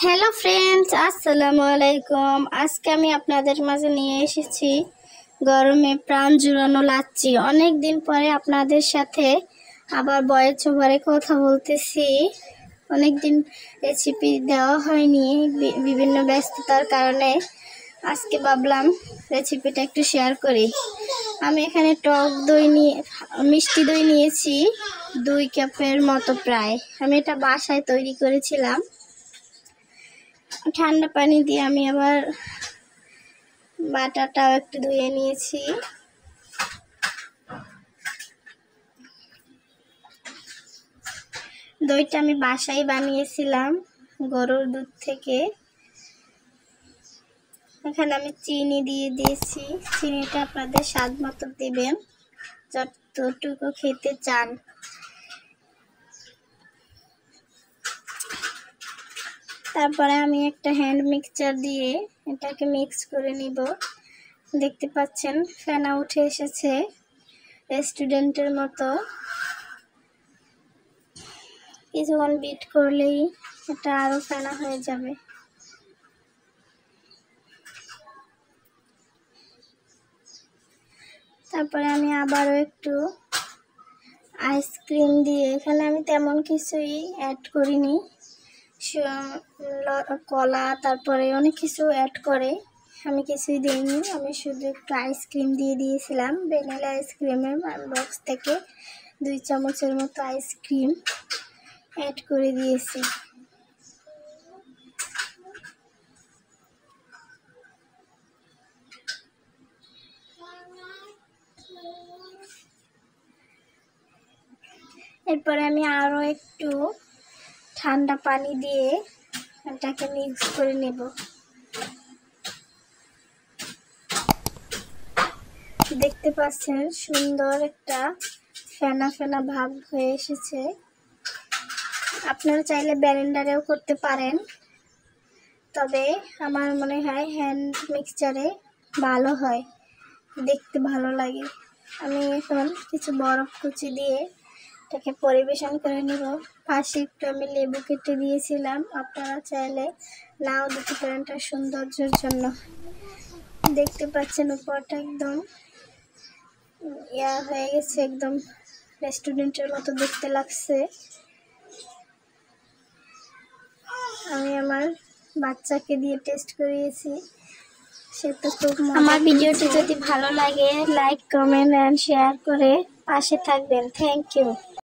Hello friends, আসসালামু আলাইকুম। আজকে আমি আপনাদের মাঝে নিয়ে এসেছি গরমে প্রাণ জুড়ানো লাচ্ছি। অনেক দিন পরে আপনাদের সাথে আবার ভয়েস ওভারে কথা বলতেছি। অনেক দিন রেসিপি দেওয়া হয়নি বিভিন্ন ব্যস্ততার কারণে। আজকে ভাবলাম রেসিপিটা একটু শেয়ার করি। আমি এখানে টক দই মিষ্টি দই নিয়েছি 2 কাপের মতো প্রায়। আমি এটা বাসায় তৈরি করেছিলাম। ঠান্ডা পানি দিয়ে আমি আবার বাটাটাও একটু ধুয়ে নিয়েছি। দইটা আমি বাসায় বানিয়েছিলাম গরুর দুধ থেকে। এখানে আমি চিনি দিয়ে দিয়েছি। চিনিটা আপনাদের স্বাদ মতো দিবেন, যতটুকু খেতে চান। তারপরে আমি একটা হ্যান্ড মিক্সচার দিয়ে এটাকে মিক্স করে নিব। দেখতে পাচ্ছেন ফেনা উঠে এসেছে রেস্টুরেন্টের মতো। কিছুক্ষণ বিট করলেই এটা আরো ফেনা হয়ে যাবে। তারপরে আমি আবারও একটু আইসক্রিম দিয়ে, এখানে আমি তেমন কিছুই অ্যাড করিনি, কলা তারপরে অনেক কিছু অ্যাড করে আমি কিছুই দিইনি। আমি শুধু একটু আইসক্রিম দিয়ে দিয়েছিলাম। ভ্যানিলা আইসক্রিমের বক্স থেকে 2 চামচের মতো আইসক্রিম অ্যাড করে দিয়েছি। এরপরে আমি আরও একটু ঠান্ডা পানি দিয়ে এটাকে মিক্স করে নেব। দেখতে পাচ্ছেন সুন্দর একটা ফেনা ফেনা ভাব হয়ে এসেছে। আপনারা চাইলে ব্লেন্ডারেও করতে পারেন, তবে আমার মনে হয় হ্যান্ড মিক্সচারে ভালো হয়, দেখতে ভালো লাগে। আমি এখন কিছু বরফ কুচি দিয়ে এটাকে পরিবেশন করে নিব। পাশে একটু আমি লেবু কেটে দিয়েছিলাম, আপনারা চাইলে নাও দিতে পারেন, তার সৌন্দর্যের জন্য। দেখতে পাচ্ছেন উপরটা একদম হয়ে গেছে, একদম রেস্টুরেন্টের মতো দেখতে লাগছে। আমি আমার বাচ্চাকে দিয়ে টেস্ট করিয়েছি, সে তো খুব মজা। আমার ভিডিওটি যদি ভালো লাগে লাইক, কমেন্ট এন্ড শেয়ার করে পাশে থাকবেন। Thank you.